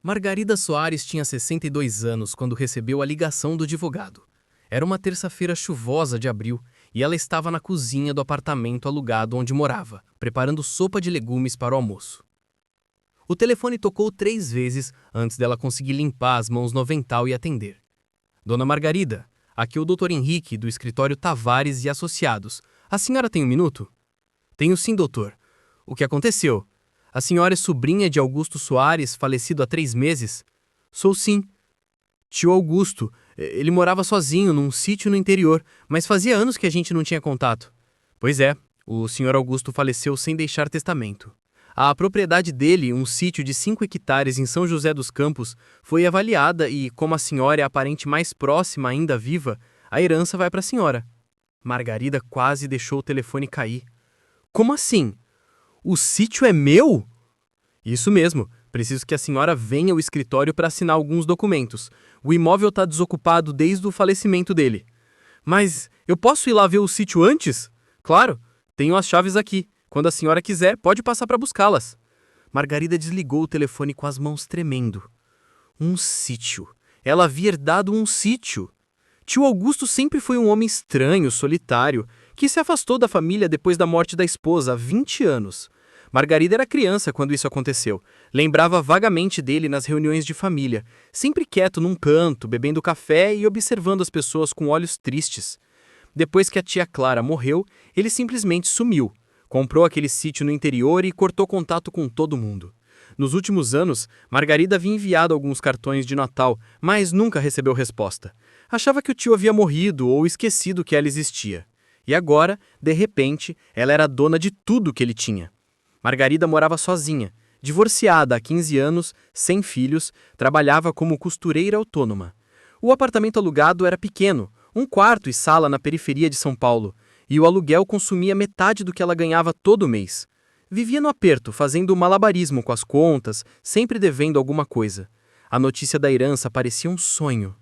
Margarida Soares tinha 62 anos quando recebeu a ligação do advogado. Era uma terça-feira chuvosa de abril e ela estava na cozinha do apartamento alugado onde morava, preparando sopa de legumes para o almoço. O telefone tocou 3 vezes antes dela conseguir limpar as mãos no avental e atender. Dona Margarida, aqui é o Dr. Henrique, do escritório Tavares e Associados. A senhora tem um minuto? Tenho sim, doutor. O que aconteceu? A senhora é sobrinha de Augusto Soares, falecido há 3 meses? Sou sim. Tio Augusto, ele morava sozinho num sítio no interior, mas fazia anos que a gente não tinha contato. Pois é, o senhor Augusto faleceu sem deixar testamento. A propriedade dele, um sítio de 5 hectares em São José dos Campos, foi avaliada e, como a senhora é a parente mais próxima ainda viva, a herança vai para a senhora. Margarida quase deixou o telefone cair. Como assim? O sítio é meu? Isso mesmo. Preciso que a senhora venha ao escritório para assinar alguns documentos. O imóvel está desocupado desde o falecimento dele. Mas eu posso ir lá ver o sítio antes? Claro, tenho as chaves aqui. Quando a senhora quiser, pode passar para buscá-las. Margarida desligou o telefone com as mãos tremendo. Um sítio. Ela havia herdado um sítio. Tio Augusto sempre foi um homem estranho, solitário, que se afastou da família depois da morte da esposa há 20 anos. Margarida era criança quando isso aconteceu. Lembrava vagamente dele nas reuniões de família, sempre quieto num canto, bebendo café e observando as pessoas com olhos tristes. Depois que a tia Clara morreu, ele simplesmente sumiu. Comprou aquele sítio no interior e cortou contato com todo mundo. Nos últimos anos, Margarida havia enviado alguns cartões de Natal, mas nunca recebeu resposta. Achava que o tio havia morrido ou esquecido que ela existia. E agora, de repente, ela era dona de tudo que ele tinha. Margarida morava sozinha, divorciada há 15 anos, sem filhos, trabalhava como costureira autônoma. O apartamento alugado era pequeno, um quarto e sala na periferia de São Paulo, e o aluguel consumia metade do que ela ganhava todo mês. Vivia no aperto, fazendo malabarismo com as contas, sempre devendo alguma coisa. A notícia da herança parecia um sonho.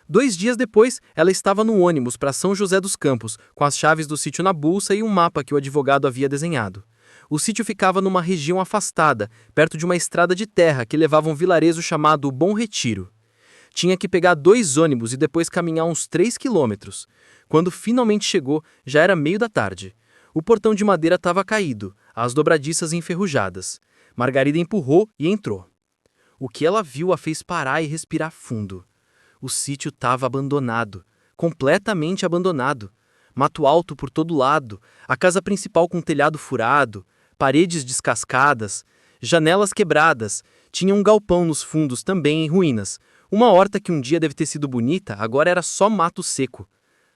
2 dias depois, ela estava no ônibus para São José dos Campos, com as chaves do sítio na bolsa e um mapa que o advogado havia desenhado. O sítio ficava numa região afastada, perto de uma estrada de terra que levava a um vilarejo chamado Bom Retiro. Tinha que pegar 2 ônibus e depois caminhar uns 3 quilômetros. Quando finalmente chegou, já era meio da tarde. O portão de madeira estava caído, as dobradiças enferrujadas. Margarida empurrou e entrou. O que ela viu a fez parar e respirar fundo. O sítio estava abandonado, completamente abandonado. Mato alto por todo lado, a casa principal com telhado furado, paredes descascadas, janelas quebradas, tinha um galpão nos fundos também em ruínas. Uma horta que um dia deve ter sido bonita, agora era só mato seco.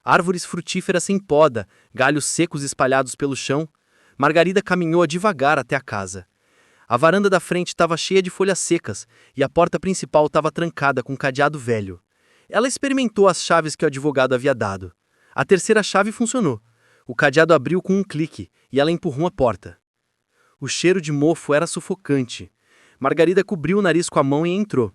Árvores frutíferas sem poda, galhos secos espalhados pelo chão. Margarida caminhou devagar até a casa. A varanda da frente estava cheia de folhas secas e a porta principal estava trancada com um cadeado velho. Ela experimentou as chaves que o advogado havia dado. A terceira chave funcionou. O cadeado abriu com um clique e ela empurrou a porta. O cheiro de mofo era sufocante. Margarida cobriu o nariz com a mão e entrou.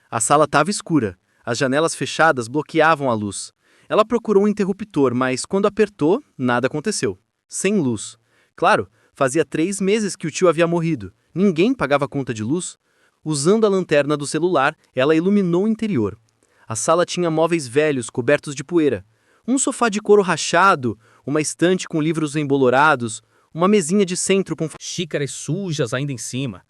A sala estava escura. As janelas fechadas bloqueavam a luz. Ela procurou um interruptor, mas quando apertou, nada aconteceu. Sem luz. Claro, fazia 3 meses que o tio havia morrido. Ninguém pagava conta de luz. Usando a lanterna do celular, ela iluminou o interior. A sala tinha móveis velhos cobertos de poeira. Um sofá de couro rachado, uma estante com livros embolorados, uma mesinha de centro com xícaras sujas ainda em cima.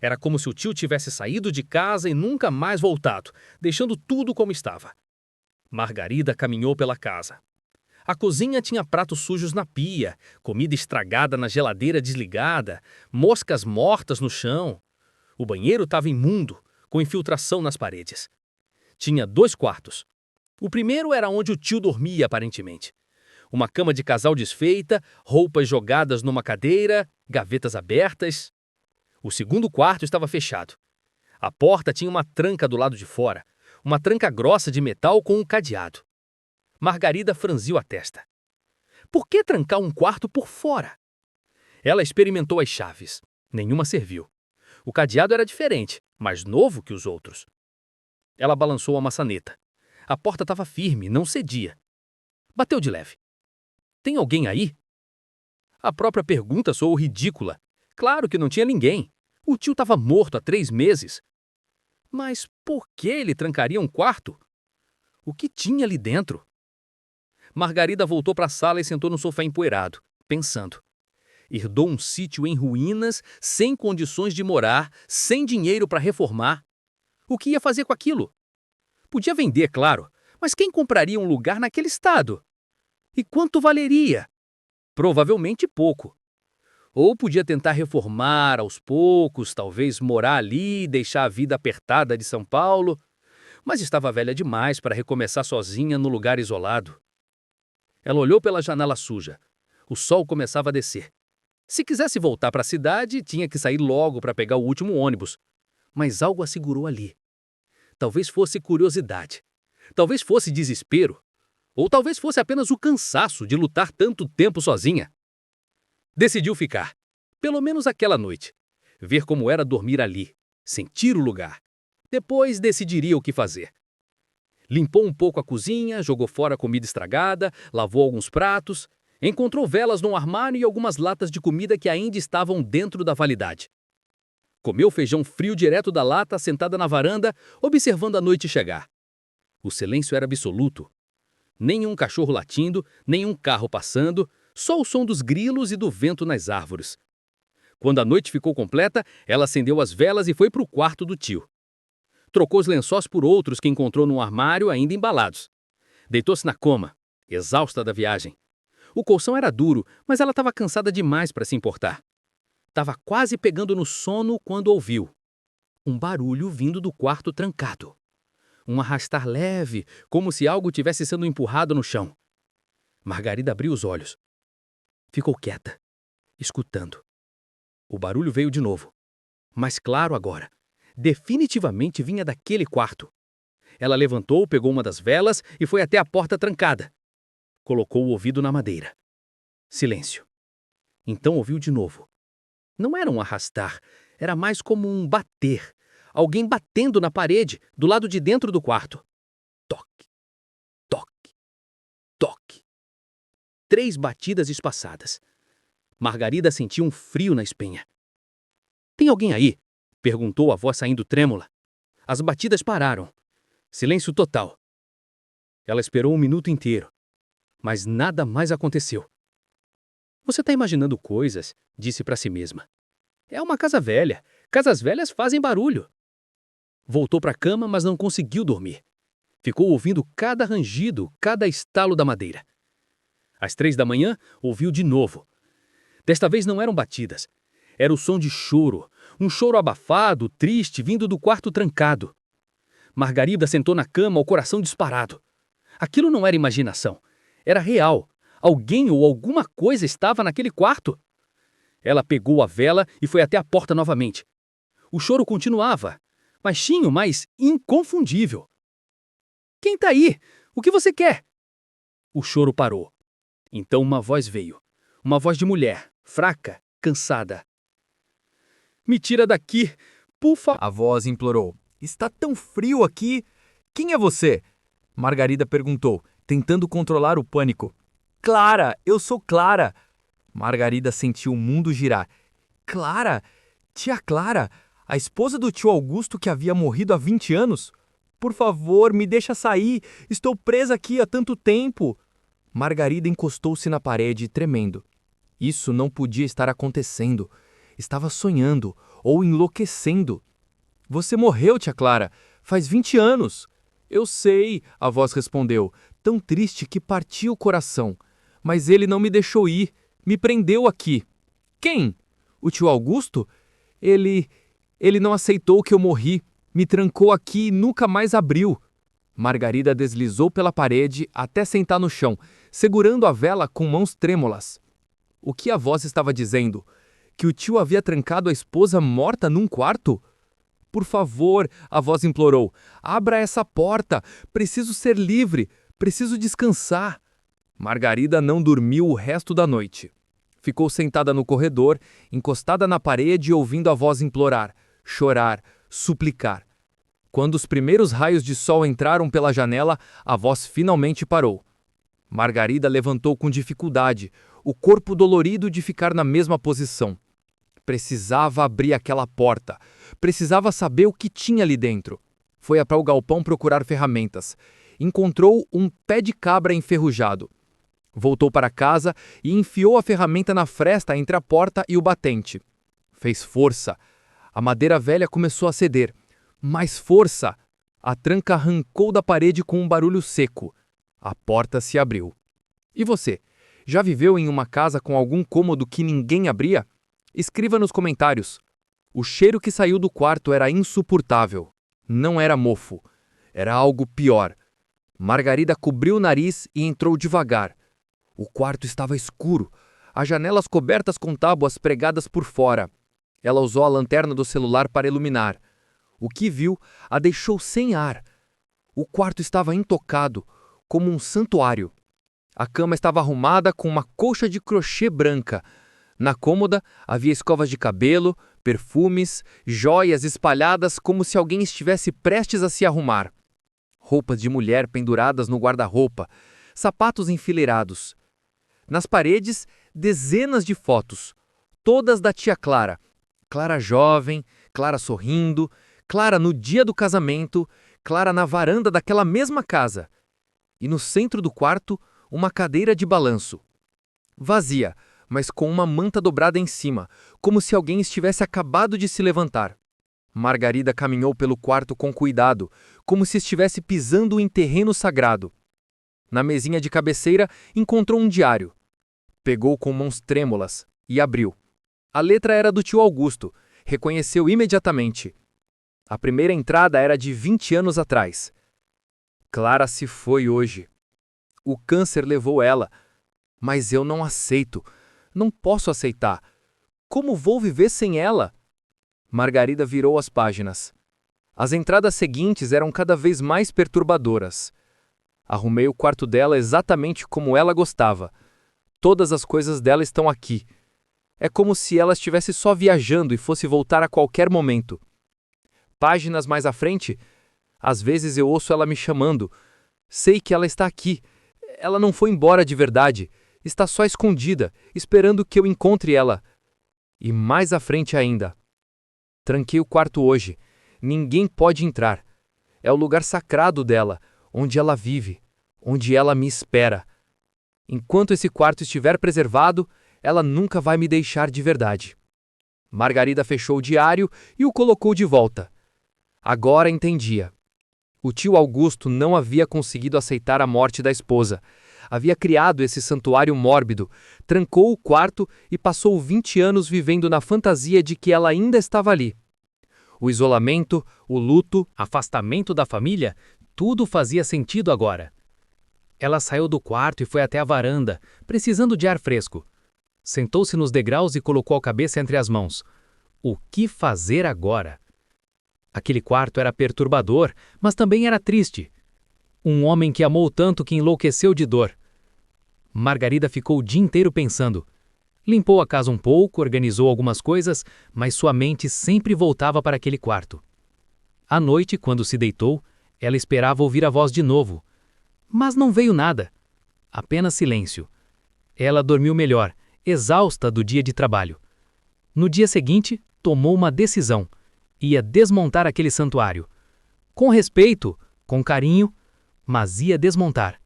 Era como se o tio tivesse saído de casa e nunca mais voltado, deixando tudo como estava. Margarida caminhou pela casa. A cozinha tinha pratos sujos na pia, comida estragada na geladeira desligada, moscas mortas no chão. O banheiro estava imundo, com infiltração nas paredes. Tinha 2 quartos. O primeiro era onde o tio dormia, aparentemente. Uma cama de casal desfeita, roupas jogadas numa cadeira, gavetas abertas. O segundo quarto estava fechado. A porta tinha uma tranca do lado de fora, uma tranca grossa de metal com um cadeado. Margarida franziu a testa. Por que trancar um quarto por fora? Ela experimentou as chaves. Nenhuma serviu. O cadeado era diferente, mais novo que os outros. Ela balançou a maçaneta. A porta estava firme, não cedia. Bateu de leve. Tem alguém aí? A própria pergunta soou ridícula. Claro que não tinha ninguém. O tio estava morto há 3 meses. Mas por que ele trancaria um quarto? O que tinha ali dentro? Margarida voltou para a sala e sentou no sofá empoeirado, pensando. Herdou um sítio em ruínas, sem condições de morar, sem dinheiro para reformar. O que ia fazer com aquilo? Podia vender, claro, mas quem compraria um lugar naquele estado? E quanto valeria? Provavelmente pouco. Ou podia tentar reformar aos poucos, talvez morar ali e deixar a vida apertada de São Paulo, mas estava velha demais para recomeçar sozinha no lugar isolado. Ela olhou pela janela suja. O sol começava a descer. Se quisesse voltar para a cidade, tinha que sair logo para pegar o último ônibus. Mas algo a segurou ali. Talvez fosse curiosidade. Talvez fosse desespero. Ou talvez fosse apenas o cansaço de lutar tanto tempo sozinha. Decidiu ficar, pelo menos aquela noite. Ver como era dormir ali. Sentir o lugar. Depois decidiria o que fazer. Limpou um pouco a cozinha, jogou fora a comida estragada, lavou alguns pratos, encontrou velas num armário e algumas latas de comida que ainda estavam dentro da validade. Comeu feijão frio direto da lata, sentada na varanda, observando a noite chegar. O silêncio era absoluto. Nenhum cachorro latindo, nenhum carro passando, só o som dos grilos e do vento nas árvores. Quando a noite ficou completa, ela acendeu as velas e foi para o quarto do tio. Trocou os lençóis por outros que encontrou num armário ainda embalados. Deitou-se na cama, exausta da viagem. O colchão era duro, mas ela estava cansada demais para se importar. Estava quase pegando no sono quando ouviu um barulho vindo do quarto trancado. Um arrastar leve, como se algo tivesse sendo empurrado no chão. Margarida abriu os olhos. Ficou quieta, escutando. O barulho veio de novo. Mais claro agora. Definitivamente vinha daquele quarto. Ela levantou, pegou uma das velas e foi até a porta trancada. Colocou o ouvido na madeira. Silêncio. Então ouviu de novo. Não era um arrastar, era mais como um bater. Alguém batendo na parede, do lado de dentro do quarto. Toque, toque, toque. 3 batidas espaçadas. Margarida sentiu um frio na espinha. Tem alguém aí? Perguntou a voz saindo trêmula. As batidas pararam. Silêncio total. Ela esperou um minuto inteiro. Mas nada mais aconteceu. Você está imaginando coisas, disse para si mesma. É uma casa velha. Casas velhas fazem barulho. Voltou para a cama, mas não conseguiu dormir. Ficou ouvindo cada rangido, cada estalo da madeira. Às 3 da manhã, ouviu de novo. Desta vez não eram batidas. Era o som de choro. Um choro abafado, triste, vindo do quarto trancado. Margarida sentou na cama, o coração disparado. Aquilo não era imaginação. Era real. Alguém ou alguma coisa estava naquele quarto. Ela pegou a vela e foi até a porta novamente. O choro continuava. Baixinho, mas inconfundível. Quem tá aí? O que você quer? O choro parou. Então uma voz veio. Uma voz de mulher, fraca, cansada. Me tira daqui, por favor. A voz implorou. Está tão frio aqui. Quem é você? Margarida perguntou, tentando controlar o pânico. Clara, eu sou Clara. Margarida sentiu o mundo girar. Clara? Tia Clara? A esposa do tio Augusto que havia morrido há 20 anos? Por favor, me deixa sair. Estou presa aqui há tanto tempo. Margarida encostou-se na parede, tremendo. Isso não podia estar acontecendo. Estava sonhando ou enlouquecendo. Você morreu, tia Clara. Faz 20 anos. Eu sei, a voz respondeu, tão triste que partia o coração. Mas ele não me deixou ir. Me prendeu aqui. Quem? O tio Augusto? Ele não aceitou que eu morri. Me trancou aqui e nunca mais abriu. Margarida deslizou pela parede até sentar no chão, segurando a vela com mãos trêmulas. O que a voz estava dizendo? Que o tio havia trancado a esposa morta num quarto? Por favor, a voz implorou, abra essa porta. Preciso ser livre. Preciso descansar. Margarida não dormiu o resto da noite. Ficou sentada no corredor, encostada na parede, ouvindo a voz implorar, chorar, suplicar. Quando os primeiros raios de sol entraram pela janela, a voz finalmente parou. Margarida levantou com dificuldade, o corpo dolorido de ficar na mesma posição. Precisava abrir aquela porta. Precisava saber o que tinha ali dentro. Foi para o galpão procurar ferramentas. Encontrou um pé de cabra enferrujado. Voltou para casa e enfiou a ferramenta na fresta entre a porta e o batente. Fez força. A madeira velha começou a ceder. Mais força! A tranca arrancou da parede com um barulho seco. A porta se abriu. E você? Já viveu em uma casa com algum cômodo que ninguém abria? Escreva nos comentários. O cheiro que saiu do quarto era insuportável. Não era mofo. Era algo pior. Margarida cobriu o nariz e entrou devagar. O quarto estava escuro. As janelas cobertas com tábuas pregadas por fora. Ela usou a lanterna do celular para iluminar. O que viu a deixou sem ar. O quarto estava intocado, como um santuário. A cama estava arrumada com uma colcha de crochê branca. Na cômoda havia escovas de cabelo, perfumes, joias espalhadas como se alguém estivesse prestes a se arrumar. Roupas de mulher penduradas no guarda-roupa, sapatos enfileirados. Nas paredes, dezenas de fotos, todas da tia Clara. Clara jovem, Clara sorrindo, Clara no dia do casamento, Clara na varanda daquela mesma casa. E no centro do quarto, uma cadeira de balanço. Vazia, mas com uma manta dobrada em cima, como se alguém estivesse acabado de se levantar. Margarida caminhou pelo quarto com cuidado, como se estivesse pisando em terreno sagrado. Na mesinha de cabeceira, encontrou um diário. Pegou com mãos trêmulas e abriu. A letra era do tio Augusto. Reconheceu imediatamente. A primeira entrada era de 20 anos atrás. Clara se foi hoje. O câncer levou ela. Mas eu não aceito. Não posso aceitar. Como vou viver sem ela? Margarida virou as páginas. As entradas seguintes eram cada vez mais perturbadoras. Arrumei o quarto dela exatamente como ela gostava. Todas as coisas dela estão aqui. É como se ela estivesse só viajando e fosse voltar a qualquer momento. Páginas mais à frente, às vezes eu ouço ela me chamando. Sei que ela está aqui. Ela não foi embora de verdade. Está só escondida, esperando que eu encontre ela. E mais à frente ainda. Tranquei o quarto hoje. Ninguém pode entrar. É o lugar sagrado dela, onde ela vive, onde ela me espera. Enquanto esse quarto estiver preservado, ela nunca vai me deixar de verdade. Margarida fechou o diário e o colocou de volta. Agora entendia. O tio Augusto não havia conseguido aceitar a morte da esposa. Havia criado esse santuário mórbido, trancou o quarto e passou 20 anos vivendo na fantasia de que ela ainda estava ali. O isolamento, o luto, Afastamento da família, tudo fazia sentido agora. Ela saiu do quarto e foi até a varanda, precisando de ar fresco. Sentou-se nos degraus e colocou a cabeça entre as mãos. O que fazer agora? Aquele quarto era perturbador, mas também era triste. Um homem que amou tanto que enlouqueceu de dor. Margarida ficou o dia inteiro pensando. Limpou a casa um pouco, organizou algumas coisas, mas sua mente sempre voltava para aquele quarto. À noite, quando se deitou, ela esperava ouvir a voz de novo. Mas não veio nada. Apenas silêncio. Ela dormiu melhor, exausta do dia de trabalho. No dia seguinte, tomou uma decisão. Ia desmontar aquele santuário. Com respeito, com carinho, mas ia desmontar.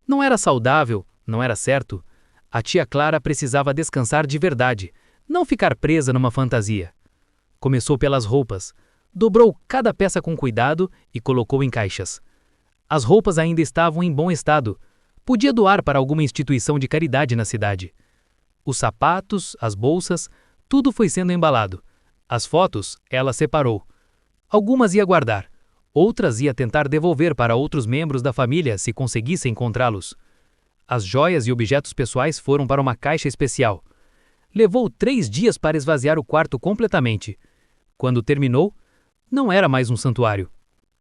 Não era saudável, não era certo. A tia Clara precisava descansar de verdade, não ficar presa numa fantasia. Começou pelas roupas. Dobrou cada peça com cuidado e colocou em caixas. As roupas ainda estavam em bom estado. Podia doar para alguma instituição de caridade na cidade. Os sapatos, as bolsas, tudo foi sendo embalado. As fotos, ela separou. Algumas ia guardar. Outras ia tentar devolver para outros membros da família se conseguisse encontrá-los. As joias e objetos pessoais foram para uma caixa especial. Levou 3 dias para esvaziar o quarto completamente. Quando terminou, não era mais um santuário.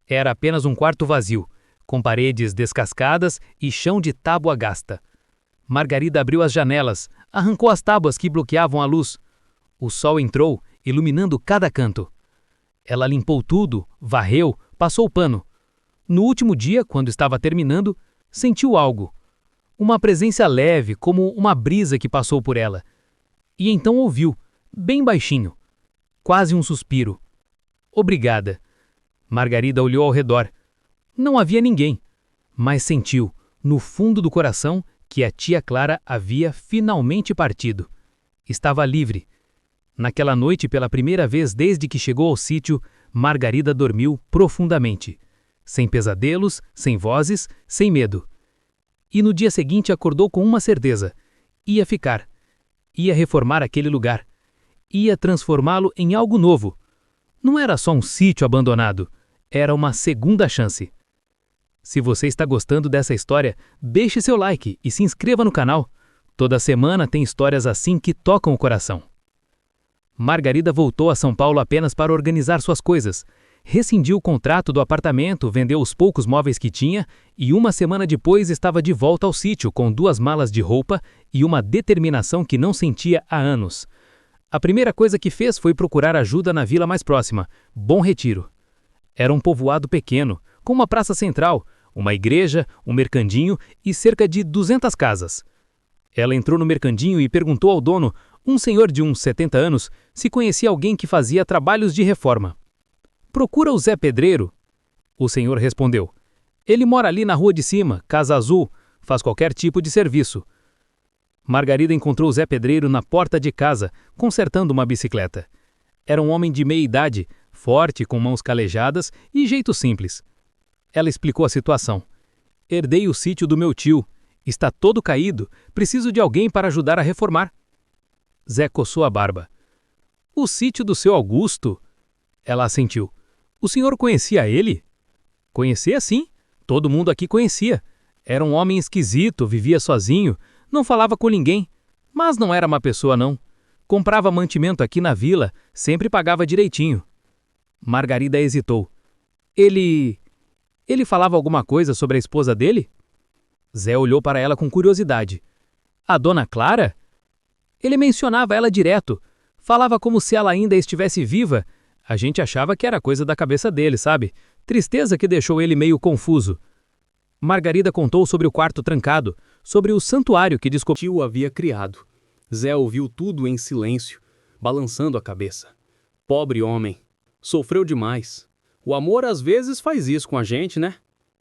Era apenas um quarto vazio, com paredes descascadas e chão de tábua gasta. Margarida abriu as janelas, arrancou as tábuas que bloqueavam a luz. O sol entrou, iluminando cada canto. Ela limpou tudo, varreu, passou o pano. No último dia, quando estava terminando, sentiu algo. Uma presença leve, como uma brisa que passou por ela. E então ouviu, bem baixinho, quase um suspiro. Obrigada. Margarida olhou ao redor. Não havia ninguém, mas sentiu, no fundo do coração, que a tia Clara havia finalmente partido. Estava livre. Naquela noite, pela primeira vez desde que chegou ao sítio, Margarida dormiu profundamente. Sem pesadelos, sem vozes, sem medo. E no dia seguinte acordou com uma certeza. Ia ficar. Ia reformar aquele lugar. Ia transformá-lo em algo novo. Não era só um sítio abandonado. Era uma segunda chance. Se você está gostando dessa história, deixe seu like e se inscreva no canal. Toda semana tem histórias assim que tocam o coração. Margarida voltou a São Paulo apenas para organizar suas coisas. Rescindiu o contrato do apartamento, vendeu os poucos móveis que tinha e uma semana depois estava de volta ao sítio com 2 malas de roupa e uma determinação que não sentia há anos. A primeira coisa que fez foi procurar ajuda na vila mais próxima, Bom Retiro. Era um povoado pequeno, com uma praça central, uma igreja, um mercadinho e cerca de 200 casas. Ela entrou no mercadinho e perguntou ao dono, um senhor de uns 70 anos, se conhecia alguém que fazia trabalhos de reforma. Procura o Zé Pedreiro. O senhor respondeu. Ele mora ali na rua de cima, Casa Azul, faz qualquer tipo de serviço. Margarida encontrou o Zé Pedreiro na porta de casa, consertando uma bicicleta. Era um homem de meia idade, forte, com mãos calejadas e jeito simples. Ela explicou a situação. Herdei o sítio do meu tio. Está todo caído. Preciso de alguém para ajudar a reformar. Zé coçou a barba. O sítio do seu Augusto? Ela assentiu. O senhor conhecia ele? Conhecia sim. Todo mundo aqui conhecia. Era um homem esquisito, vivia sozinho, não falava com ninguém. Mas não era má pessoa, não. Comprava mantimento aqui na vila, sempre pagava direitinho. Margarida hesitou. Ele falava alguma coisa sobre a esposa dele? Zé olhou para ela com curiosidade. A dona Clara? Ele mencionava ela direto. Falava como se ela ainda estivesse viva. A gente achava que era coisa da cabeça dele, sabe? Tristeza que deixou ele meio confuso. Margarida contou sobre o quarto trancado, sobre o santuário que descobriu Tio havia criado. Zé ouviu tudo em silêncio, balançando a cabeça. Pobre homem. Sofreu demais. O amor às vezes faz isso com a gente, né?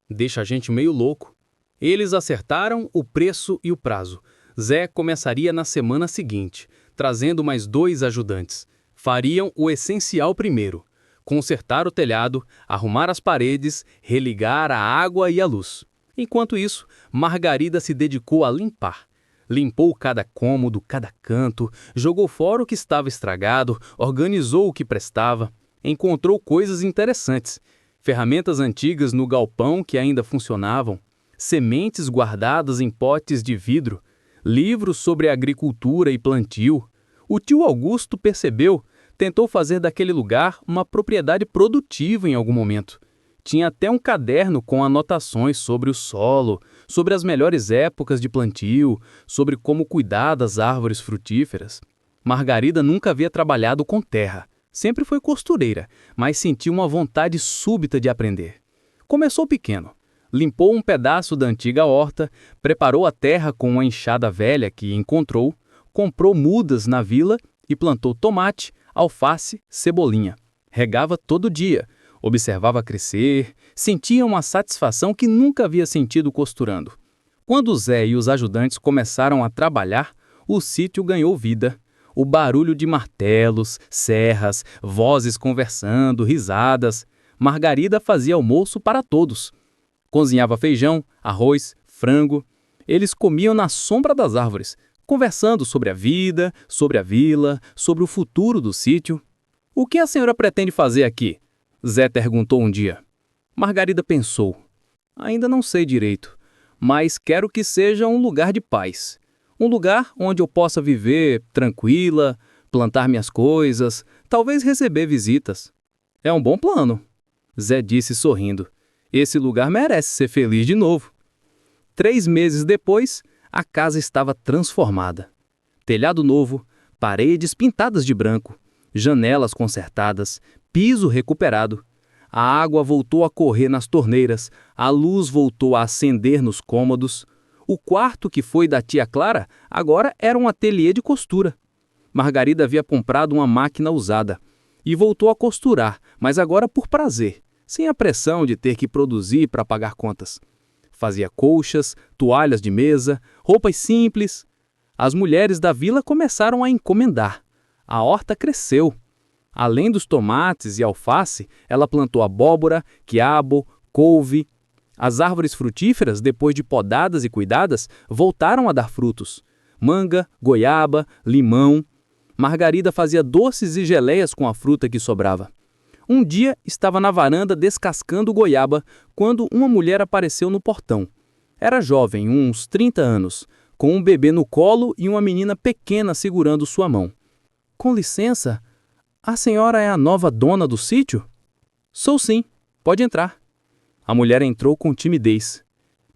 Deixa a gente meio louco. Eles acertaram o preço e o prazo. Zé começaria na semana seguinte, trazendo mais 2 ajudantes. Fariam o essencial primeiro: consertar o telhado, arrumar as paredes, religar a água e a luz. Enquanto isso, Margarida se dedicou a limpar. Limpou cada cômodo, cada canto, jogou fora o que estava estragado, organizou o que prestava. Encontrou coisas interessantes, ferramentas antigas no galpão que ainda funcionavam, sementes guardadas em potes de vidro, livros sobre agricultura e plantio. O tio Augusto percebeu, tentou fazer daquele lugar uma propriedade produtiva em algum momento. Tinha até um caderno com anotações sobre o solo, sobre as melhores épocas de plantio, sobre como cuidar das árvores frutíferas. Margarida nunca havia trabalhado com terra. Sempre foi costureira, mas sentiu uma vontade súbita de aprender. Começou pequeno. Limpou um pedaço da antiga horta, preparou a terra com uma enxada velha que encontrou, comprou mudas na vila e plantou tomate, alface, cebolinha. Regava todo dia, observava crescer, sentia uma satisfação que nunca havia sentido costurando. Quando Zé e os ajudantes começaram a trabalhar, o sítio ganhou vida. O barulho de martelos, serras, vozes conversando, risadas. Margarida fazia almoço para todos. Cozinhava feijão, arroz, frango. Eles comiam na sombra das árvores, conversando sobre a vida, sobre a vila, sobre o futuro do sítio. O que a senhora pretende fazer aqui? Zé perguntou um dia. Margarida pensou. Ainda não sei direito, mas quero que seja um lugar de paz. Um lugar onde eu possa viver tranquila, plantar minhas coisas, talvez receber visitas. É um bom plano, Zé disse sorrindo. Esse lugar merece ser feliz de novo. 3 meses depois, a casa estava transformada. Telhado novo, paredes pintadas de branco, janelas consertadas, piso recuperado. A água voltou a correr nas torneiras, a luz voltou a acender nos cômodos. O quarto que foi da tia Clara agora era um ateliê de costura. Margarida havia comprado uma máquina usada e voltou a costurar, mas agora por prazer, sem a pressão de ter que produzir para pagar contas. Fazia colchas, toalhas de mesa, roupas simples. As mulheres da vila começaram a encomendar. A horta cresceu. Além dos tomates e alface, ela plantou abóbora, quiabo, couve. As árvores frutíferas, depois de podadas e cuidadas, voltaram a dar frutos. Manga, goiaba, limão. Margarida fazia doces e geleias com a fruta que sobrava. Um dia estava na varanda descascando goiaba quando uma mulher apareceu no portão. Era jovem, uns 30 anos, com um bebê no colo e uma menina pequena segurando sua mão. Com licença, a senhora é a nova dona do sítio? Sou sim, pode entrar. A mulher entrou com timidez.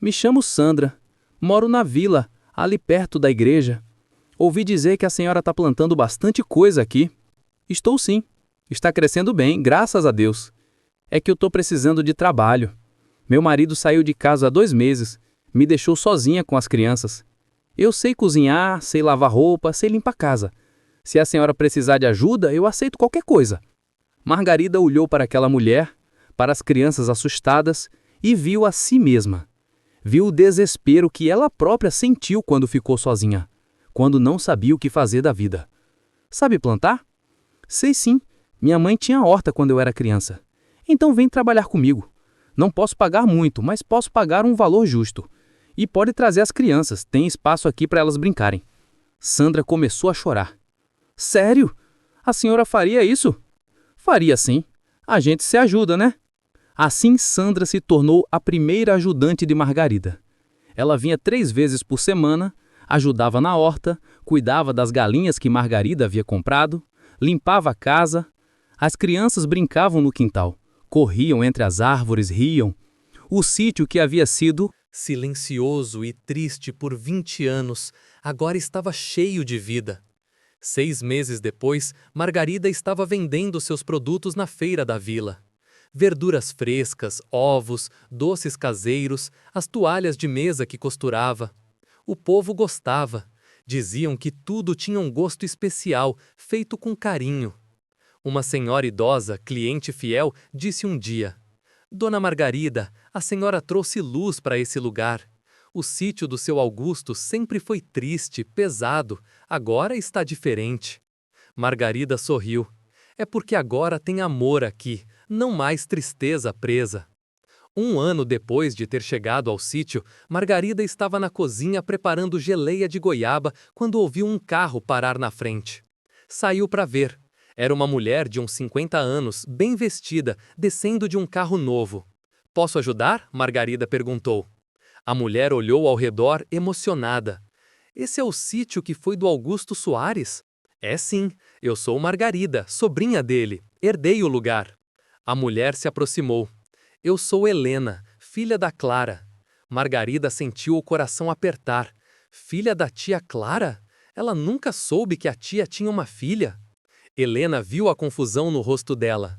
Me chamo Sandra, moro na vila, ali perto da igreja. Ouvi dizer que a senhora está plantando bastante coisa aqui. Estou sim. Está crescendo bem, graças a Deus. É que eu estou precisando de trabalho. Meu marido saiu de casa há 2 meses. Me deixou sozinha com as crianças. Eu sei cozinhar, sei lavar roupa, sei limpar a casa. Se a senhora precisar de ajuda, eu aceito qualquer coisa. Margarida olhou para aquela mulher, para as crianças assustadas e viu a si mesma. Viu o desespero que ela própria sentiu quando ficou sozinha, quando não sabia o que fazer da vida. Sabe plantar? Sei sim. Minha mãe tinha horta quando eu era criança. Então vem trabalhar comigo. Não posso pagar muito, mas posso pagar um valor justo. E pode trazer as crianças, tem espaço aqui para elas brincarem. Sandra começou a chorar. Sério? A senhora faria isso? Faria sim. A gente se ajuda, né? Assim, Sandra se tornou a primeira ajudante de Margarida. Ela vinha 3 vezes por semana, ajudava na horta, cuidava das galinhas que Margarida havia comprado, limpava a casa. As crianças brincavam no quintal, corriam entre as árvores, riam. O sítio que havia sido silencioso e triste por 20 anos, agora estava cheio de vida. 6 meses depois, Margarida estava vendendo seus produtos na feira da vila. Verduras frescas, ovos, doces caseiros, as toalhas de mesa que costurava. O povo gostava. Diziam que tudo tinha um gosto especial, feito com carinho. Uma senhora idosa, cliente fiel, disse um dia: Dona Margarida, a senhora trouxe luz para esse lugar. O sítio do seu Augusto sempre foi triste, pesado, agora está diferente. Margarida sorriu. É porque agora tem amor aqui, não mais tristeza presa. 1 ano depois de ter chegado ao sítio, Margarida estava na cozinha preparando geleia de goiaba quando ouviu um carro parar na frente. Saiu para ver. Era uma mulher de uns 50 anos, bem vestida, descendo de um carro novo. Posso ajudar? Margarida perguntou. A mulher olhou ao redor, emocionada. Esse é o sítio que foi do Augusto Soares? É sim, eu sou Margarida, sobrinha dele. Herdei o lugar. A mulher se aproximou. Eu sou Helena, filha da Clara. Margarida sentiu o coração apertar. Filha da tia Clara? Ela nunca soube que a tia tinha uma filha. Helena viu a confusão no rosto dela.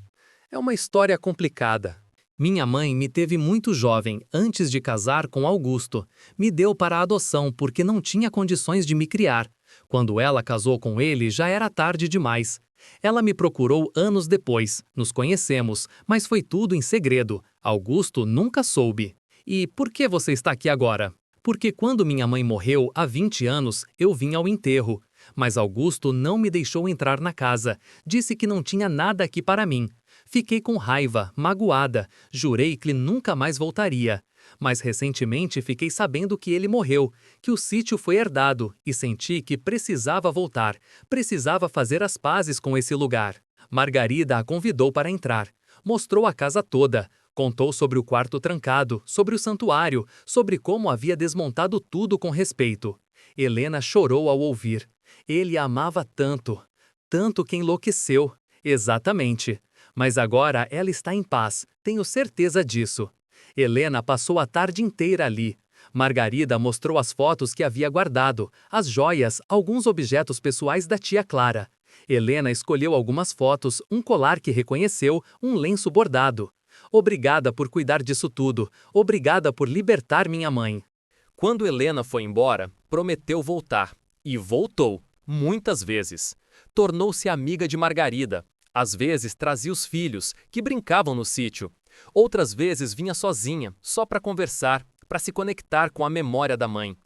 É uma história complicada. Minha mãe me teve muito jovem, antes de casar com Augusto. Me deu para a adoção porque não tinha condições de me criar. Quando ela casou com ele, já era tarde demais. Ela me procurou anos depois. Nos conhecemos, mas foi tudo em segredo. Augusto nunca soube. E por que você está aqui agora? Porque quando minha mãe morreu, há 20 anos, eu vim ao enterro. Mas Augusto não me deixou entrar na casa. Disse que não tinha nada aqui para mim. Fiquei com raiva, magoada. Jurei que nunca mais voltaria. Mas recentemente fiquei sabendo que ele morreu, que o sítio foi herdado e senti que precisava voltar. Precisava fazer as pazes com esse lugar. Margarida a convidou para entrar. Mostrou a casa toda. Contou sobre o quarto trancado, sobre o santuário, sobre como havia desmontado tudo com respeito. Helena chorou ao ouvir. Ele a amava tanto, tanto que enlouqueceu. Exatamente. Mas agora ela está em paz, tenho certeza disso. Helena passou a tarde inteira ali. Margarida mostrou as fotos que havia guardado, as joias, alguns objetos pessoais da tia Clara. Helena escolheu algumas fotos, um colar que reconheceu, um lenço bordado. Obrigada por cuidar disso tudo. Obrigada por libertar minha mãe. Quando Helena foi embora, prometeu voltar. E voltou, muitas vezes. Tornou-se amiga de Margarida. Às vezes trazia os filhos, que brincavam no sítio. Outras vezes vinha sozinha, só para conversar, para se conectar com a memória da mãe.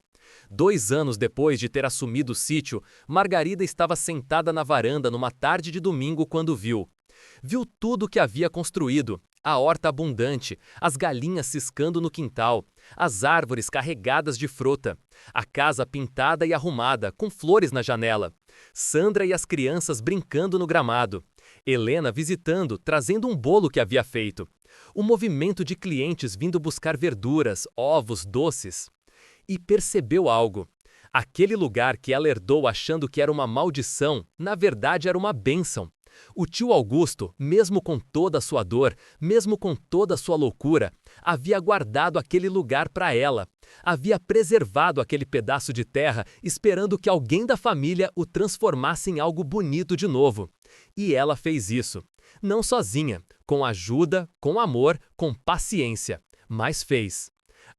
2 anos depois de ter assumido o sítio, Margarida estava sentada na varanda numa tarde de domingo quando viu. Viu tudo o que havia construído, a horta abundante, as galinhas ciscando no quintal, as árvores carregadas de fruta, a casa pintada e arrumada, com flores na janela, Sandra e as crianças brincando no gramado, Helena visitando, trazendo um bolo que havia feito, o movimento de clientes vindo buscar verduras, ovos, doces. E percebeu algo. Aquele lugar que ela herdou achando que era uma maldição, na verdade era uma bênção. O tio Augusto, mesmo com toda a sua dor, mesmo com toda a sua loucura, havia guardado aquele lugar para ela. Havia preservado aquele pedaço de terra, esperando que alguém da família o transformasse em algo bonito de novo. E ela fez isso. Não sozinha, com ajuda, com amor, com paciência, mas fez.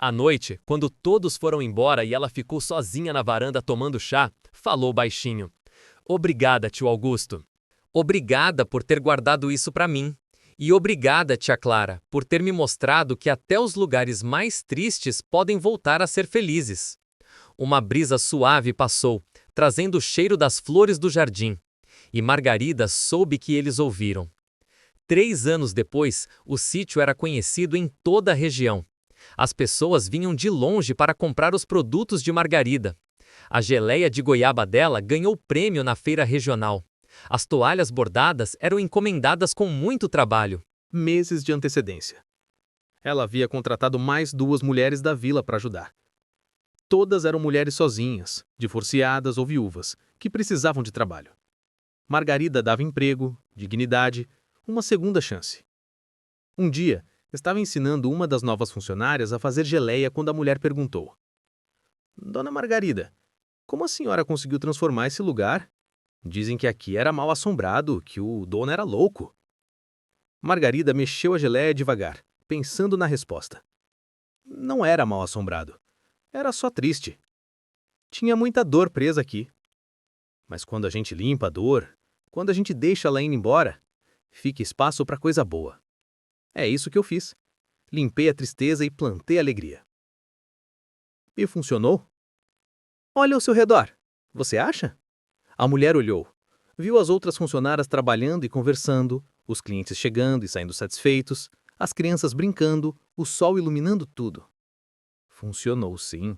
À noite, quando todos foram embora e ela ficou sozinha na varanda tomando chá, falou baixinho: "Obrigada, tio Augusto. Obrigada por ter guardado isso para mim. E obrigada, tia Clara, por ter me mostrado que até os lugares mais tristes podem voltar a ser felizes." Uma brisa suave passou, trazendo o cheiro das flores do jardim. E Margarida soube que eles ouviram. 3 anos depois, o sítio era conhecido em toda a região. As pessoas vinham de longe para comprar os produtos de Margarida. A geleia de goiaba dela ganhou prêmio na feira regional. As toalhas bordadas eram encomendadas com muito trabalho. Meses de antecedência. Ela havia contratado mais 2 mulheres da vila para ajudar. Todas eram mulheres sozinhas, divorciadas ou viúvas, que precisavam de trabalho. Margarida dava emprego, dignidade, uma segunda chance. Um dia, estava ensinando uma das novas funcionárias a fazer geleia quando a mulher perguntou: "Dona Margarida, como a senhora conseguiu transformar esse lugar? Dizem que aqui era mal assombrado, que o dono era louco." Margarida mexeu a geleia devagar, pensando na resposta. Não era mal assombrado. Era só triste. Tinha muita dor presa aqui. Mas quando a gente limpa a dor, quando a gente deixa ela indo embora, fica espaço para coisa boa. É isso que eu fiz. Limpei a tristeza e plantei a alegria. E funcionou? Olha ao seu redor. Você acha? A mulher olhou. Viu as outras funcionárias trabalhando e conversando, os clientes chegando e saindo satisfeitos, as crianças brincando, o sol iluminando tudo. Funcionou, sim.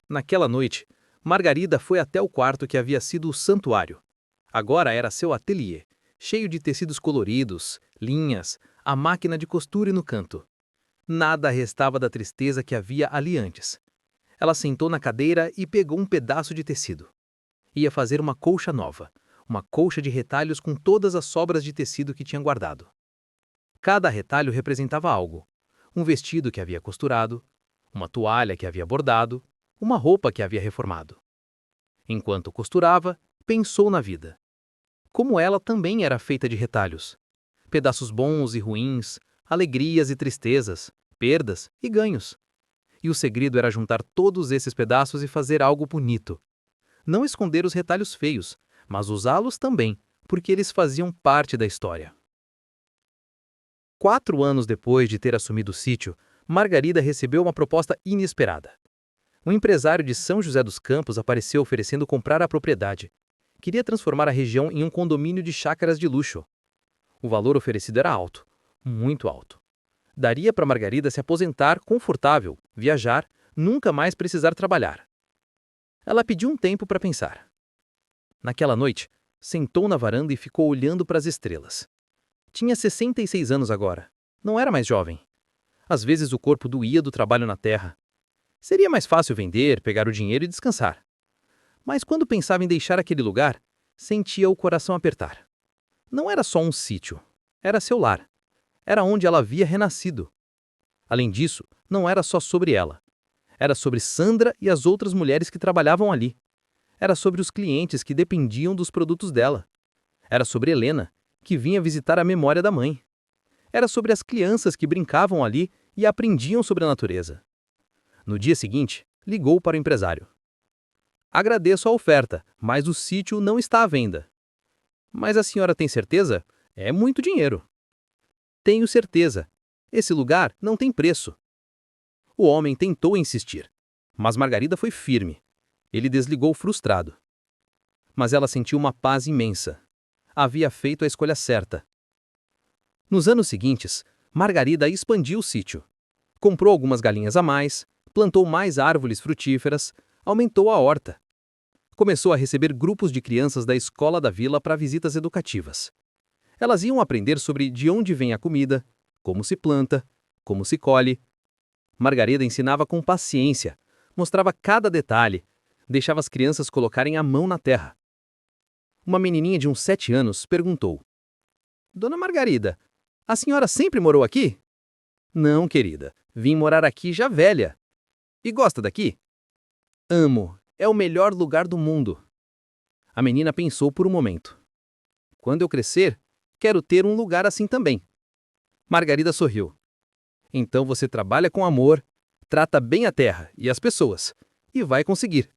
Naquela noite, Margarida foi até o quarto que havia sido o santuário. Agora era seu ateliê, cheio de tecidos coloridos, linhas, a máquina de costura e no canto. Nada restava da tristeza que havia ali antes. Ela sentou na cadeira e pegou um pedaço de tecido. Ia fazer uma colcha nova, uma colcha de retalhos com todas as sobras de tecido que tinha guardado. Cada retalho representava algo: um vestido que havia costurado, uma toalha que havia bordado, uma roupa que havia reformado. Enquanto costurava, pensou na vida. Como ela também era feita de retalhos. Pedaços bons e ruins, alegrias e tristezas, perdas e ganhos. E o segredo era juntar todos esses pedaços e fazer algo bonito. Não esconder os retalhos feios, mas usá-los também, porque eles faziam parte da história. 4 anos depois de ter assumido o sítio, Margarida recebeu uma proposta inesperada. Um empresário de São José dos Campos apareceu oferecendo comprar a propriedade. Queria transformar a região em um condomínio de chácaras de luxo. O valor oferecido era alto, muito alto. Daria para Margarida se aposentar confortável, viajar, nunca mais precisar trabalhar. Ela pediu um tempo para pensar. Naquela noite, sentou na varanda e ficou olhando para as estrelas. Tinha 66 anos agora. Não era mais jovem. Às vezes o corpo doía do trabalho na terra. Seria mais fácil vender, pegar o dinheiro e descansar. Mas quando pensava em deixar aquele lugar, sentia o coração apertar. Não era só um sítio. Era seu lar. Era onde ela havia renascido. Além disso, não era só sobre ela. Era sobre Sandra e as outras mulheres que trabalhavam ali. Era sobre os clientes que dependiam dos produtos dela. Era sobre Helena, que vinha visitar a memória da mãe. Era sobre as crianças que brincavam ali e aprendiam sobre a natureza. No dia seguinte, ligou para o empresário. Agradeço a oferta, mas o sítio não está à venda. Mas a senhora tem certeza? É muito dinheiro. Tenho certeza. Esse lugar não tem preço. O homem tentou insistir, mas Margarida foi firme. Ele desligou frustrado. Mas ela sentiu uma paz imensa. Havia feito a escolha certa. Nos anos seguintes, Margarida expandiu o sítio. Comprou algumas galinhas a mais, plantou mais árvores frutíferas, aumentou a horta. Começou a receber grupos de crianças da escola da vila para visitas educativas. Elas iam aprender sobre de onde vem a comida, como se planta, como se colhe. Margarida ensinava com paciência, mostrava cada detalhe, deixava as crianças colocarem a mão na terra. Uma menininha de uns 7 anos perguntou: Dona Margarida, a senhora sempre morou aqui? Não, querida, vim morar aqui já velha. E gosta daqui? Amo, é o melhor lugar do mundo. A menina pensou por um momento. Quando eu crescer, quero ter um lugar assim também. Margarida sorriu. Então você trabalha com amor, trata bem a terra e as pessoas, e vai conseguir.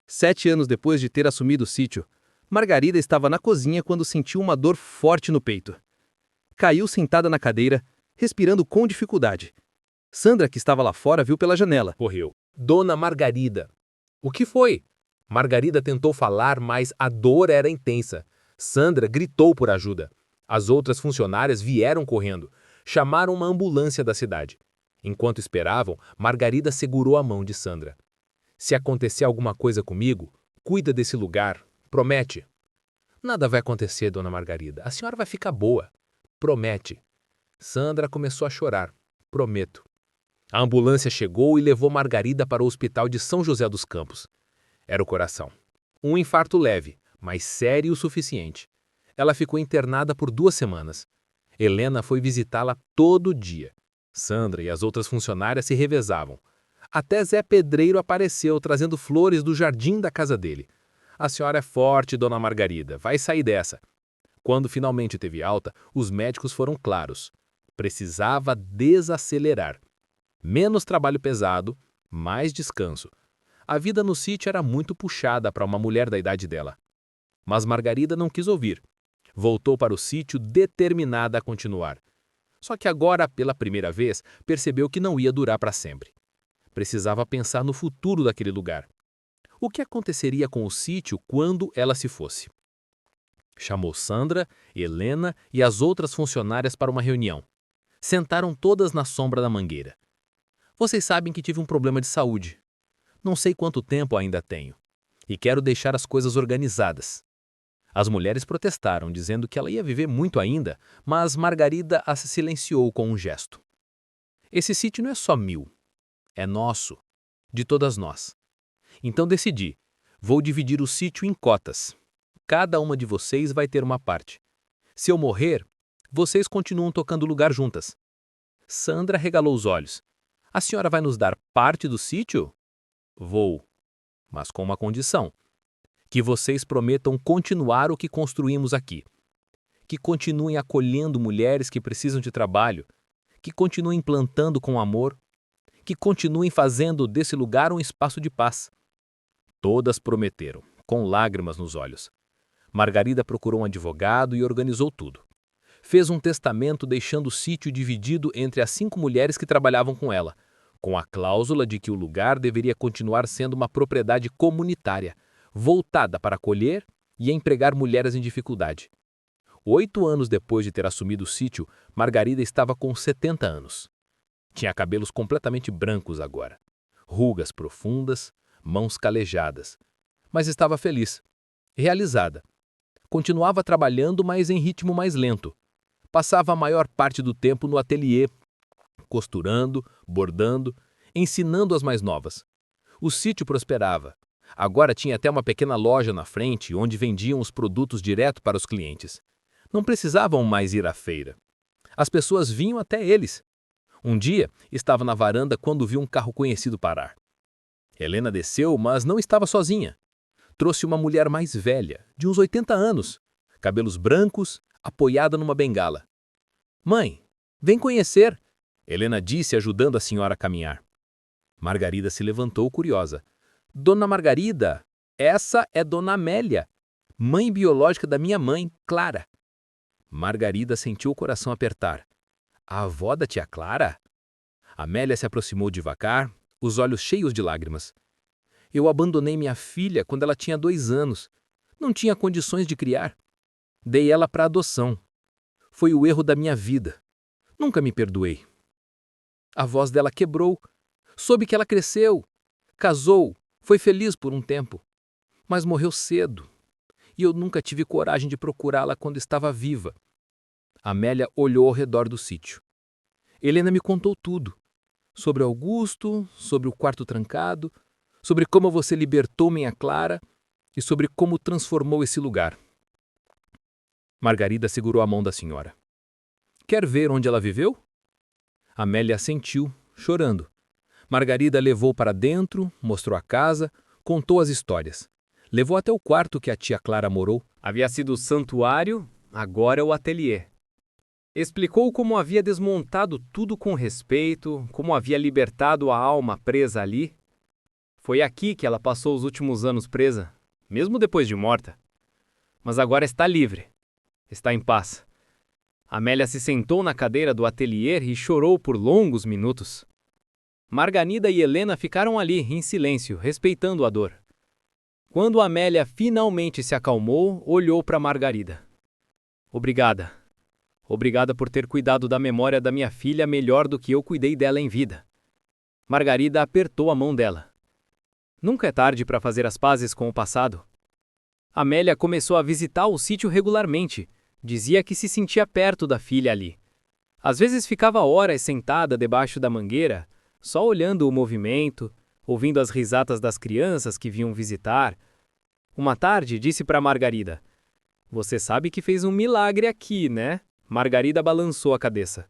7 anos depois de ter assumido o sítio, Margarida estava na cozinha quando sentiu uma dor forte no peito. Caiu sentada na cadeira, respirando com dificuldade. Sandra, que estava lá fora, viu pela janela. Correu. Dona Margarida. O que foi? Margarida tentou falar, mas a dor era intensa. Sandra gritou por ajuda. As outras funcionárias vieram correndo. Chamaram uma ambulância da cidade. Enquanto esperavam, Margarida segurou a mão de Sandra. Se acontecer alguma coisa comigo, cuida desse lugar. Promete. Nada vai acontecer, Dona Margarida. A senhora vai ficar boa. Promete. Sandra começou a chorar. Prometo. A ambulância chegou e levou Margarida para o hospital de São José dos Campos. Era o coração. Um infarto leve, mas sério o suficiente. Ela ficou internada por 2 semanas. Helena foi visitá-la todo dia. Sandra e as outras funcionárias se revezavam. Até Zé Pedreiro apareceu trazendo flores do jardim da casa dele. A senhora é forte, Dona Margarida. Vai sair dessa. Quando finalmente teve alta, os médicos foram claros. Precisava desacelerar. Menos trabalho pesado, mais descanso. A vida no sítio era muito puxada para uma mulher da idade dela. Mas Margarida não quis ouvir. Voltou para o sítio determinada a continuar. Só que agora, pela primeira vez, percebeu que não ia durar para sempre. Precisava pensar no futuro daquele lugar. O que aconteceria com o sítio quando ela se fosse? Chamou Sandra, Helena e as outras funcionárias para uma reunião. Sentaram todas na sombra da mangueira. Vocês sabem que tive um problema de saúde. Não sei quanto tempo ainda tenho. E quero deixar as coisas organizadas. As mulheres protestaram, dizendo que ela ia viver muito ainda, mas Margarida as silenciou com um gesto. Esse sítio não é só meu. É nosso. De todas nós. Então decidi. Vou dividir o sítio em cotas. Cada uma de vocês vai ter uma parte. Se eu morrer, vocês continuam tocando o lugar juntas. Sandra regalou os olhos. A senhora vai nos dar parte do sítio? Vou. Mas com uma condição. Que vocês prometam continuar o que construímos aqui. Que continuem acolhendo mulheres que precisam de trabalho. Que continuem plantando com amor. Que continuem fazendo desse lugar um espaço de paz. Todas prometeram, com lágrimas nos olhos. Margarida procurou um advogado e organizou tudo. Fez um testamento deixando o sítio dividido entre as 5 mulheres que trabalhavam com ela, com a cláusula de que o lugar deveria continuar sendo uma propriedade comunitária, voltada para acolher e empregar mulheres em dificuldade. 8 anos depois de ter assumido o sítio, Margarida estava com 70 anos. Tinha cabelos completamente brancos agora, rugas profundas, mãos calejadas. Mas estava feliz, realizada. Continuava trabalhando, mas em ritmo mais lento. Passava a maior parte do tempo no ateliê, costurando, bordando, ensinando as mais novas. O sítio prosperava. Agora tinha até uma pequena loja na frente, onde vendiam os produtos direto para os clientes. Não precisavam mais ir à feira. As pessoas vinham até eles. Um dia, estava na varanda quando viu um carro conhecido parar. Helena desceu, mas não estava sozinha. Trouxe uma mulher mais velha, de uns 80 anos, cabelos brancos, apoiada numa bengala. Mãe, vem conhecer, Helena disse, ajudando a senhora a caminhar. Margarida se levantou curiosa. Dona Margarida, essa é Dona Amélia, mãe biológica da minha mãe, Clara. Margarida sentiu o coração apertar. A avó da tia Clara? Amélia se aproximou devagar, os olhos cheios de lágrimas. Eu abandonei minha filha quando ela tinha 2 anos. Não tinha condições de criar. Dei ela para adoção. Foi o erro da minha vida. Nunca me perdoei. A voz dela quebrou. Soube que ela cresceu, casou, foi feliz por um tempo, mas morreu cedo. E eu nunca tive coragem de procurá-la quando estava viva. Amélia olhou ao redor do sítio. Helena me contou tudo. Sobre Augusto, sobre o quarto trancado, sobre como você libertou minha Clara e sobre como transformou esse lugar. Margarida segurou a mão da senhora. Quer ver onde ela viveu? Amélia assentiu, chorando. Margarida levou para dentro, mostrou a casa, contou as histórias. Levou até o quarto que a tia Clara morou. Havia sido o santuário, agora é o ateliê. Explicou como havia desmontado tudo com respeito, como havia libertado a alma presa ali. Foi aqui que ela passou os últimos anos presa, mesmo depois de morta. Mas agora está livre, está em paz. Amélia se sentou na cadeira do ateliê e chorou por longos minutos. Margarida e Helena ficaram ali, em silêncio, respeitando a dor. Quando Amélia finalmente se acalmou, olhou para Margarida. Obrigada. Obrigada por ter cuidado da memória da minha filha melhor do que eu cuidei dela em vida. Margarida apertou a mão dela. Nunca é tarde para fazer as pazes com o passado. Amélia começou a visitar o sítio regularmente. Dizia que se sentia perto da filha ali. Às vezes ficava horas sentada debaixo da mangueira, só olhando o movimento, ouvindo as risadas das crianças que vinham visitar. Uma tarde disse para Margarida: "Você sabe que fez um milagre aqui, né?" Margarida balançou a cabeça.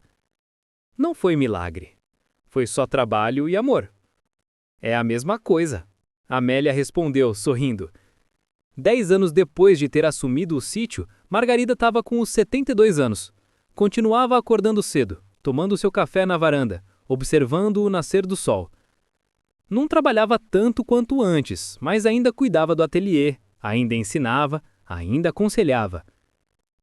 "Não foi milagre. Foi só trabalho e amor." "É a mesma coisa," Amélia respondeu, sorrindo. 10 anos depois de ter assumido o sítio, Margarida estava com os 72 anos. Continuava acordando cedo, tomando seu café na varanda, observando o nascer do sol. Não trabalhava tanto quanto antes, mas ainda cuidava do ateliê, ainda ensinava, ainda aconselhava.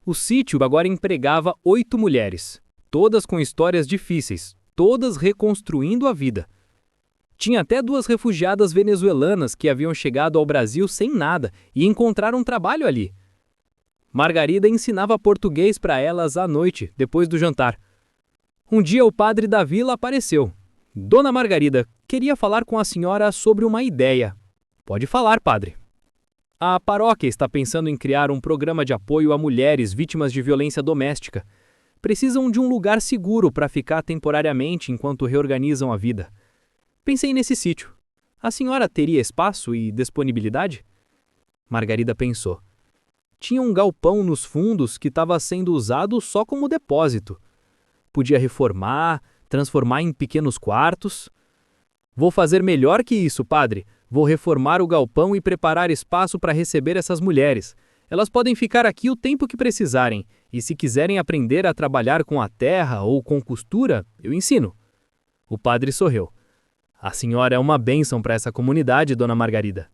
O sítio agora empregava 8 mulheres, todas com histórias difíceis, todas reconstruindo a vida. Tinha até 2 refugiadas venezuelanas que haviam chegado ao Brasil sem nada e encontraram trabalho ali. Margarida ensinava português para elas à noite, depois do jantar. Um dia o padre da vila apareceu. "Dona Margarida, queria falar com a senhora sobre uma ideia." "Pode falar, padre." "A paróquia está pensando em criar um programa de apoio a mulheres vítimas de violência doméstica. Precisam de um lugar seguro para ficar temporariamente enquanto reorganizam a vida. Pensei nesse sítio. A senhora teria espaço e disponibilidade?" Margarida pensou. Tinha um galpão nos fundos que estava sendo usado só como depósito. Podia reformar, transformar em pequenos quartos. "Vou fazer melhor que isso, padre. Vou reformar o galpão e preparar espaço para receber essas mulheres. Elas podem ficar aqui o tempo que precisarem, e se quiserem aprender a trabalhar com a terra ou com costura, eu ensino." O padre sorriu. "A senhora é uma bênção para essa comunidade, dona Margarida."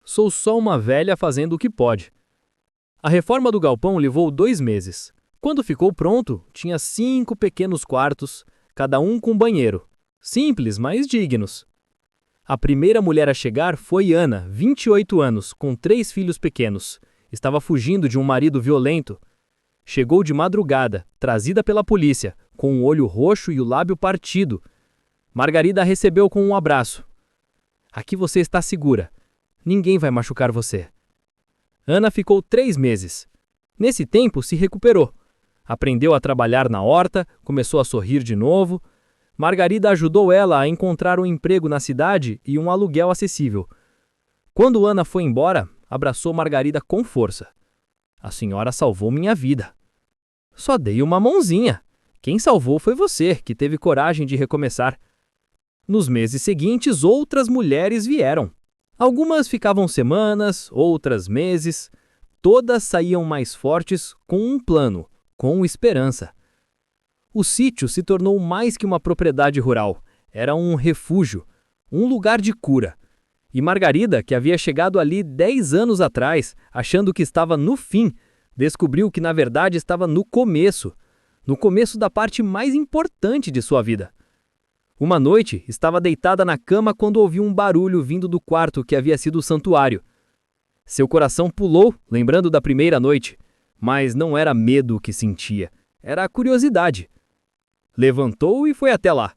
"Sou só uma velha fazendo o que pode." A reforma do galpão levou 2 meses. Quando ficou pronto, tinha 5 pequenos quartos, cada um com banheiro. Simples, mas dignos. A primeira mulher a chegar foi Ana, 28 anos, com 3 filhos pequenos. Estava fugindo de um marido violento. Chegou de madrugada, trazida pela polícia, com o olho roxo e o lábio partido. Margarida a recebeu com um abraço. "Aqui você está segura. Ninguém vai machucar você." Ana ficou 3 meses. Nesse tempo, se recuperou. Aprendeu a trabalhar na horta, começou a sorrir de novo. Margarida ajudou ela a encontrar um emprego na cidade e um aluguel acessível. Quando Ana foi embora, abraçou Margarida com força. "A senhora salvou minha vida." "Só dei uma mãozinha. Quem salvou foi você, que teve coragem de recomeçar." Nos meses seguintes, outras mulheres vieram. Algumas ficavam semanas, outras meses. Todas saíam mais fortes com um plano, com esperança. O sítio se tornou mais que uma propriedade rural. Era um refúgio, um lugar de cura. E Margarida, que havia chegado ali 10 anos atrás, achando que estava no fim, descobriu que na verdade estava no começo da parte mais importante de sua vida. Uma noite, estava deitada na cama quando ouviu um barulho vindo do quarto que havia sido o santuário. Seu coração pulou, lembrando da primeira noite, mas não era medo que sentia, era curiosidade. Levantou e foi até lá.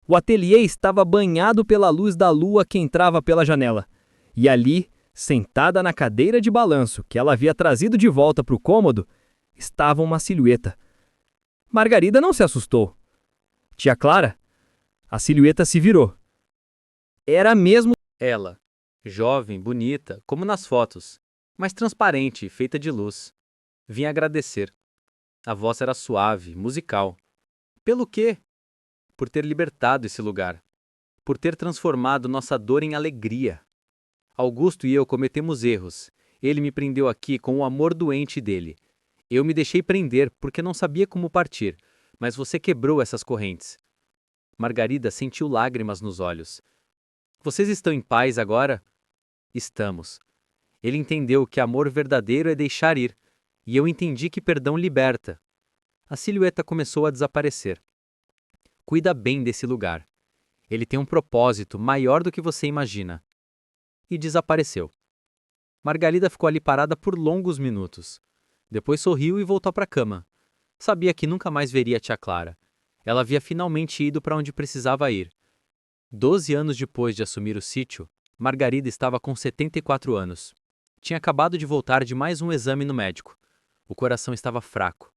O ateliê estava banhado pela luz da lua que entrava pela janela. E ali, sentada na cadeira de balanço que ela havia trazido de volta para o cômodo, estava uma silhueta. Margarida não se assustou. Tia Clara? A silhueta se virou. Era mesmo ela, jovem, bonita, como nas fotos, mas transparente, feita de luz. Vinha agradecer. A voz era suave, musical. Pelo quê? Por ter libertado esse lugar. Por ter transformado nossa dor em alegria. Augusto e eu cometemos erros. Ele me prendeu aqui com o amor doente dele. Eu me deixei prender porque não sabia como partir, mas você quebrou essas correntes. Margarida sentiu lágrimas nos olhos. Vocês estão em paz agora? Estamos. Ele entendeu que amor verdadeiro é deixar ir, e eu entendi que perdão liberta. A silhueta começou a desaparecer. Cuida bem desse lugar. Ele tem um propósito maior do que você imagina. E desapareceu. Margarida ficou ali parada por longos minutos. Depois sorriu e voltou para a cama. Sabia que nunca mais veria a tia Clara. Ela havia finalmente ido para onde precisava ir. 12 anos depois de assumir o sítio, Margarida estava com 74 anos. Tinha acabado de voltar de mais um exame no médico. O coração estava fraco.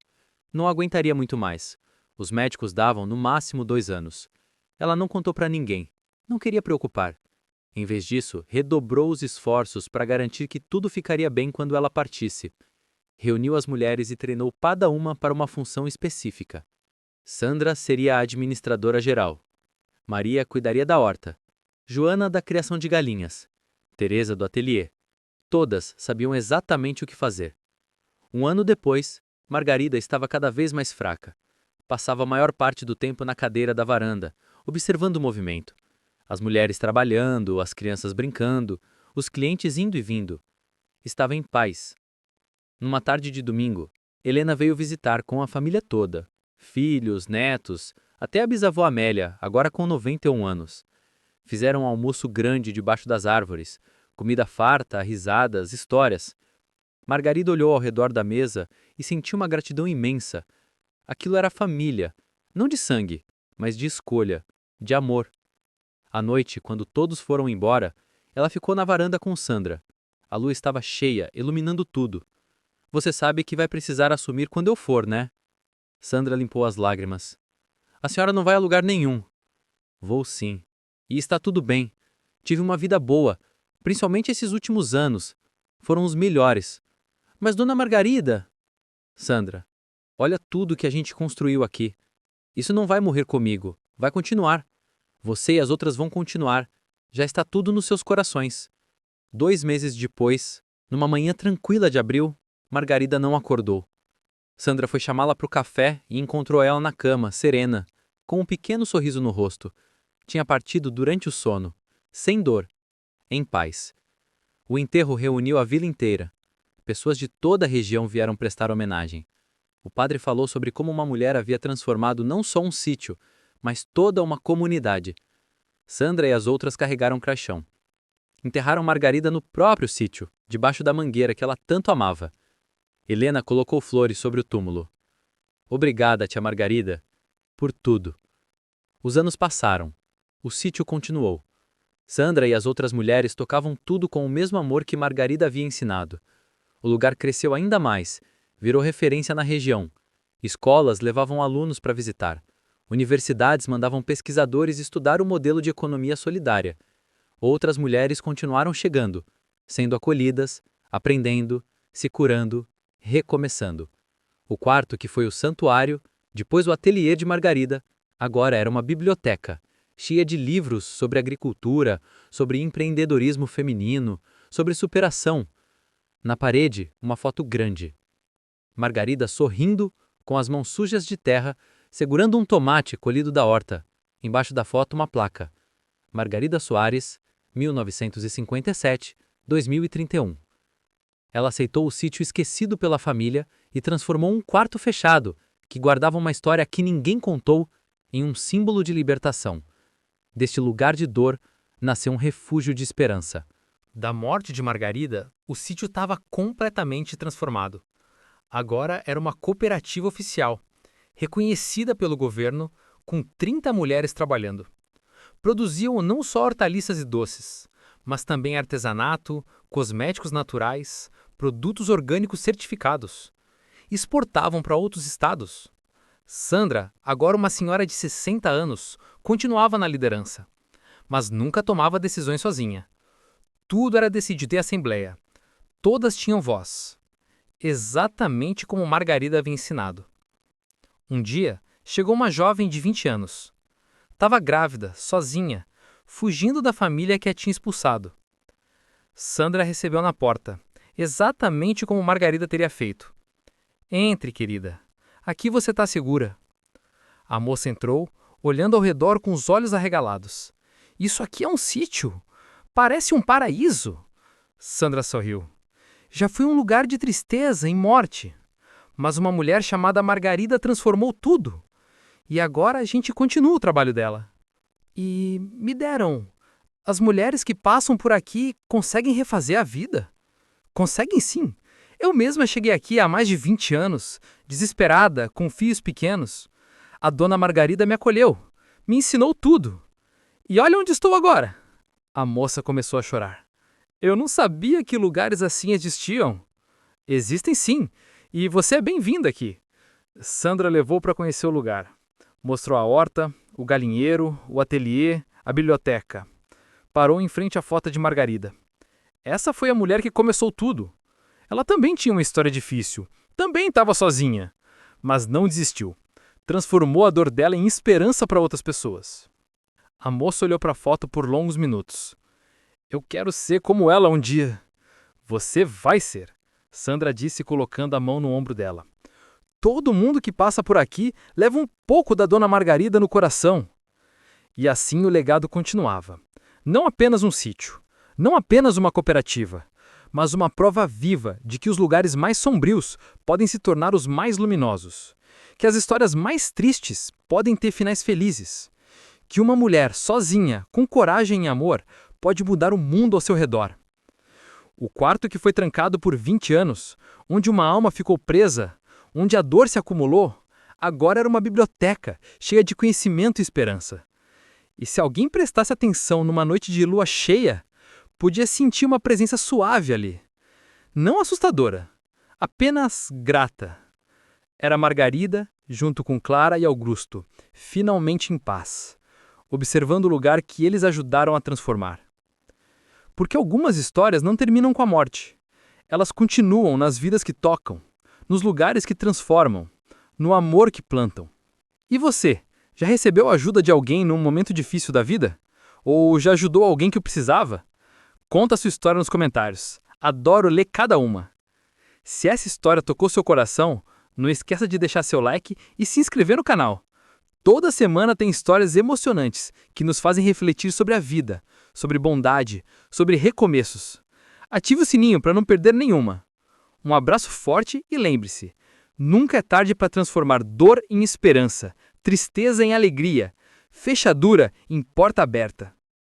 Não aguentaria muito mais. Os médicos davam no máximo 2 anos. Ela não contou para ninguém. Não queria preocupar. Em vez disso, redobrou os esforços para garantir que tudo ficaria bem quando ela partisse. Reuniu as mulheres e treinou cada uma para uma função específica. Sandra seria a administradora geral. Maria cuidaria da horta. Joana da criação de galinhas. Teresa do ateliê. Todas sabiam exatamente o que fazer. Um ano depois, Margarida estava cada vez mais fraca. Passava a maior parte do tempo na cadeira da varanda, observando o movimento. As mulheres trabalhando, as crianças brincando, os clientes indo e vindo. Estava em paz. Numa tarde de domingo, Helena veio visitar com a família toda. Filhos, netos, até a bisavó Amélia, agora com 91 anos. Fizeram um almoço grande debaixo das árvores, comida farta, risadas, histórias. Margarida olhou ao redor da mesa e sentiu uma gratidão imensa. Aquilo era família, não de sangue, mas de escolha, de amor. À noite, quando todos foram embora, ela ficou na varanda com Sandra. A lua estava cheia, iluminando tudo. Você sabe que vai precisar assumir quando eu for, né? Sandra limpou as lágrimas. A senhora não vai a lugar nenhum. Vou sim. E está tudo bem. Tive uma vida boa, principalmente esses últimos anos. Foram os melhores. Mas Dona Margarida... Sandra, olha tudo que a gente construiu aqui. Isso não vai morrer comigo. Vai continuar. Você e as outras vão continuar. Já está tudo nos seus corações. 2 meses depois, numa manhã tranquila de abril, Margarida não acordou. Sandra foi chamá-la para o café e encontrou ela na cama, serena, com um pequeno sorriso no rosto. Tinha partido durante o sono, sem dor, em paz. O enterro reuniu a vila inteira. Pessoas de toda a região vieram prestar homenagem. O padre falou sobre como uma mulher havia transformado não só um sítio, mas toda uma comunidade. Sandra e as outras carregaram o caixão. Enterraram Margarida no próprio sítio, debaixo da mangueira que ela tanto amava. Helena colocou flores sobre o túmulo. Obrigada, tia Margarida, por tudo. Os anos passaram. O sítio continuou. Sandra e as outras mulheres tocavam tudo com o mesmo amor que Margarida havia ensinado. O lugar cresceu ainda mais, virou referência na região. Escolas levavam alunos para visitar. Universidades mandavam pesquisadores estudar o modelo de economia solidária. Outras mulheres continuaram chegando, sendo acolhidas, aprendendo, se curando, recomeçando. O quarto, que foi o santuário, depois o ateliê de Margarida, agora era uma biblioteca, cheia de livros sobre agricultura, sobre empreendedorismo feminino, sobre superação. Na parede, uma foto grande. Margarida sorrindo, com as mãos sujas de terra, segurando um tomate colhido da horta. Embaixo da foto, uma placa. Margarida Soares, 1957-2031. Ela aceitou o sítio esquecido pela família e transformou um quarto fechado, que guardava uma história que ninguém contou, em um símbolo de libertação. Deste lugar de dor, nasceu um refúgio de esperança. Da morte de Margarida, o sítio estava completamente transformado. Agora era uma cooperativa oficial, reconhecida pelo governo, com 30 mulheres trabalhando. Produziam não só hortaliças e doces, mas também artesanato, cosméticos naturais, produtos orgânicos certificados. Exportavam para outros estados. Sandra, agora uma senhora de 60 anos, continuava na liderança, mas nunca tomava decisões sozinha. Tudo era decidido em assembleia. Todas tinham voz. Exatamente como Margarida havia ensinado. Um dia, chegou uma jovem de 20 anos. Estava grávida, sozinha, fugindo da família que a tinha expulsado. Sandra recebeu na porta, exatamente como Margarida teria feito. Entre, querida. Aqui você está segura. A moça entrou, olhando ao redor com os olhos arregalados. Isso aqui é um sítio. Parece um paraíso. Sandra sorriu. Já foi um lugar de tristeza e morte. Mas uma mulher chamada Margarida transformou tudo. E agora a gente continua o trabalho dela. E me deram. As mulheres que passam por aqui conseguem refazer a vida? Conseguem sim. Eu mesma cheguei aqui há mais de 20 anos, desesperada, com filhos pequenos. A dona Margarida me acolheu, me ensinou tudo. E olha onde estou agora. A moça começou a chorar. Eu não sabia que lugares assim existiam. Existem sim, e você é bem-vinda aqui. Sandra levou para conhecer o lugar. Mostrou a horta, o galinheiro, o ateliê, a biblioteca. Parou em frente à foto de Margarida. Essa foi a mulher que começou tudo. Ela também tinha uma história difícil, também estava sozinha, mas não desistiu. Transformou a dor dela em esperança para outras pessoas. A moça olhou para a foto por longos minutos. Eu quero ser como ela um dia. Você vai ser, Sandra disse colocando a mão no ombro dela. Todo mundo que passa por aqui leva um pouco da dona Margarida no coração. E assim o legado continuava. Não apenas um sítio, não apenas uma cooperativa, mas uma prova viva de que os lugares mais sombrios podem se tornar os mais luminosos, que as histórias mais tristes podem ter finais felizes, que uma mulher sozinha, com coragem e amor, pode mudar o mundo ao seu redor. O quarto que foi trancado por 20 anos, onde uma alma ficou presa, onde a dor se acumulou, agora era uma biblioteca cheia de conhecimento e esperança. E se alguém prestasse atenção numa noite de lua cheia, podia sentir uma presença suave ali. Não assustadora, apenas grata. Era Margarida, junto com Clara e Augusto, finalmente em paz, observando o lugar que eles ajudaram a transformar. Porque algumas histórias não terminam com a morte. Elas continuam nas vidas que tocam, nos lugares que transformam, no amor que plantam. E você, já recebeu a ajuda de alguém num momento difícil da vida? Ou já ajudou alguém que o precisava? Conta a sua história nos comentários. Adoro ler cada uma. Se essa história tocou seu coração, não esqueça de deixar seu like e se inscrever no canal. Toda semana tem histórias emocionantes que nos fazem refletir sobre a vida, sobre bondade, sobre recomeços. Ative o sininho para não perder nenhuma. Um abraço forte e lembre-se, nunca é tarde para transformar dor em esperança, tristeza em alegria, fechadura em porta aberta.